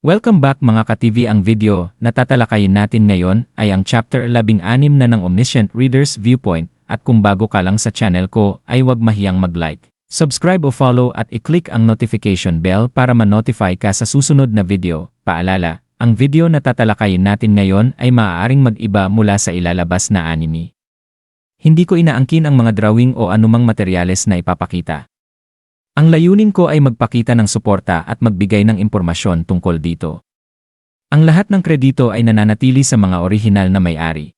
Welcome back mga ka-TV. Ang video na tatalakayin natin ngayon ay ang Chapter 16 na ng Omniscient Reader's Viewpoint, at kung bago ka lang sa channel ko ay huwag mahiyang mag-like, subscribe o follow at i-click ang notification bell para ma-notify ka sa susunod na video. Paalala, ang video na tatalakayin natin ngayon ay maaaring mag-iba mula sa ilalabas na anime. Hindi ko inaangkin ang mga drawing o anumang materyales na ipapakita. Ang layunin ko ay magpakita ng suporta at magbigay ng impormasyon tungkol dito. Ang lahat ng kredito ay nananatili sa mga orihinal na may-ari.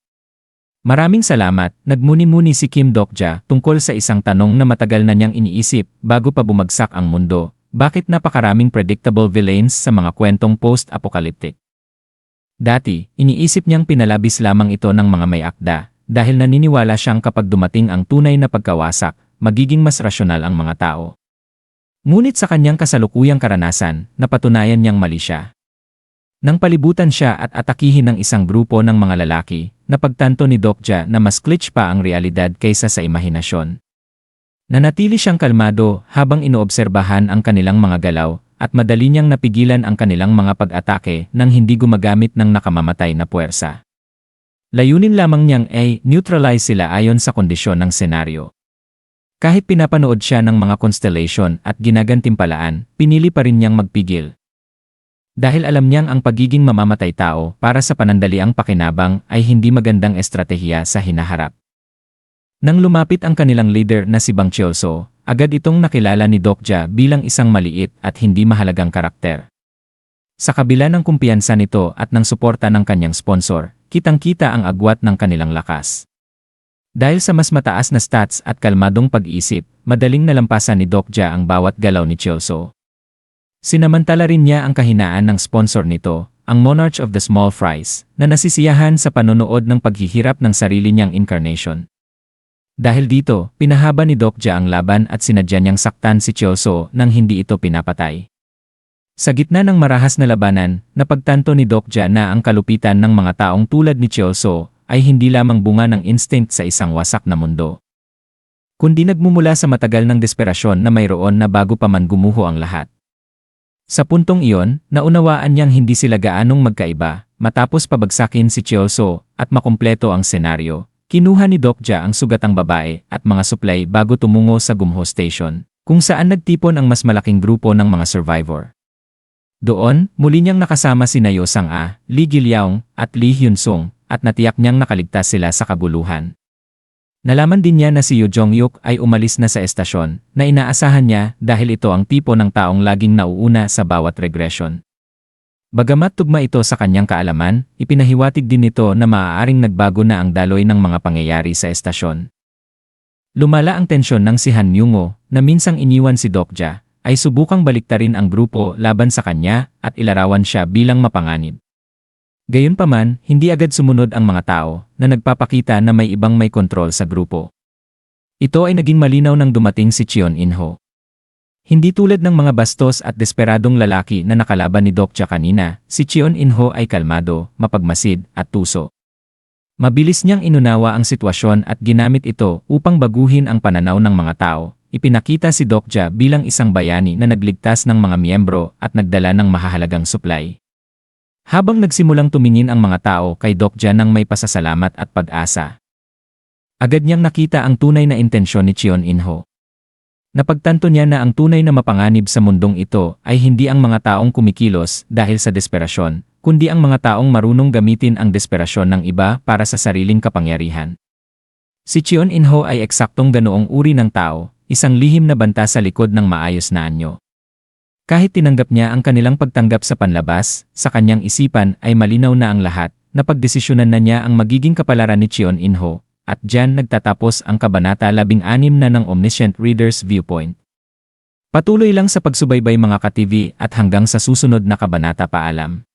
Maraming salamat. Nagmuni-muni si Kim Dokja tungkol sa isang tanong na matagal na niyang iniisip bago pa bumagsak ang mundo. Bakit napakaraming predictable villains sa mga kwentong post-apocalyptic? Dati, iniisip niyang pinalabis lamang ito ng mga may akda dahil naniniwala siyang kapag dumating ang tunay na pagkawasak, magiging mas rasyonal ang mga tao. Ngunit sa kanyang kasalukuyang karanasan, napatunayan niyang mali siya. Nang palibutan siya at atakihin ng isang grupo ng mga lalaki, napagtanto ni Dokja na mas glitch pa ang realidad kaysa sa imahinasyon. Nanatili siyang kalmado habang inoobserbahan ang kanilang mga galaw, at madali niyang napigilan ang kanilang mga pag-atake nang hindi gumagamit ng nakamamatay na puwersa. Layunin lamang niyang ay neutralize sila ayon sa kondisyon ng senaryo. Kahit pinapanood siya ng mga constellation at ginagantimpalaan, pinili pa rin niyang magpigil. Dahil alam niyang ang pagiging mamamatay tao para sa panandaliang pakinabang ay hindi magandang estratehiya sa hinaharap. Nang lumapit ang kanilang leader na si Bang Chiolso, agad itong nakilala ni Dokja bilang isang maliit at hindi mahalagang karakter. Sa kabila ng kumpiyansa nito at ng suporta ng kanyang sponsor, kitang-kita ang agwat ng kanilang lakas. Dahil sa mas mataas na stats at kalmadong pag-iisip, madaling nalampasan ni Dokja ang bawat galaw ni Chiolso. Sinamantala rin niya ang kahinaan ng sponsor nito, ang Monarch of the Small Fries, na nasisiyahan sa panonood ng paghihirap ng sarili niyang incarnation. Dahil dito, pinahaba ni Dokja ang laban at sinadya niyang saktan si Chiolso nang hindi ito pinapatay. Sa gitna ng marahas na labanan, napagtanto ni Dokja na ang kalupitan ng mga taong tulad ni Chiolso ay hindi lamang bunga ng instinct sa isang wasak na mundo, kundi nagmumula sa matagal ng desperasyon na mayroon na bago pa man gumuho ang lahat. Sa puntong iyon, naunawaan niyang hindi sila gaanong magkaiba. Matapos pabagsakin si Chiolso at makumpleto ang senaryo, kinuha ni Dokja ang sugatang babae at mga supply bago tumungo sa Gumho Station, kung saan nagtipon ang mas malaking grupo ng mga survivor. Doon, muli niyang nakasama sina Yo Sang-a, Lee Gilyaong, at Lee Hyun-sung, at natiyak niyang nakaligtas sila sa kabuluhan. Nalaman din niya na si Yoo Jong-yuk ay umalis na sa estasyon, na inaasahan niya dahil ito ang tipo ng taong laging nauuna sa bawat regression. Bagamat tugma ito sa kanyang kaalaman, ipinahiwatig din nito na maaaring nagbago na ang daloy ng mga pangyayari sa estasyon. Lumala ang tensyon ng si Han Myung-oh, na minsang iniwan si Dokja, ay subukang baliktarin ang grupo laban sa kanya at ilarawan siya bilang mapanganib. Gayunpaman, hindi agad sumunod ang mga tao na nagpapakita na may ibang may kontrol sa grupo. Ito ay naging malinaw nang dumating si Cheon In-ho. Hindi tulad ng mga bastos at desperadong lalaki na nakalaban ni Dokja kanina, si Cheon In-ho ay kalmado, mapagmasid, at tuso. Mabilis niyang inunawa ang sitwasyon at ginamit ito upang baguhin ang pananaw ng mga tao. Ipinakita si Dokja bilang isang bayani na nagligtas ng mga miyembro at nagdala ng mahahalagang supply. Habang nagsimulang tumingin ang mga tao kay Dokja ng may pasasalamat at pag-asa, agad niyang nakita ang tunay na intensyon ni Cheon In-ho. Napagtanto niya na ang tunay na mapanganib sa mundong ito ay hindi ang mga taong kumikilos dahil sa desperasyon, kundi ang mga taong marunong gamitin ang desperasyon ng iba para sa sariling kapangyarihan. Si Cheon In-ho ay eksaktong ganoong uri ng tao, isang lihim na banta sa likod ng maayos na anyo. Kahit tinanggap niya ang kanilang pagtanggap sa panlabas, sa kanyang isipan ay malinaw na ang lahat, napagdesisyonan na niya ang magiging kapalaran ni Cheon In-ho, at diyan nagtatapos ang kabanata 16 na ng Omniscient Reader's Viewpoint. Patuloy lang sa pagsubaybay mga ka-TV at hanggang sa susunod na kabanata. Paalam.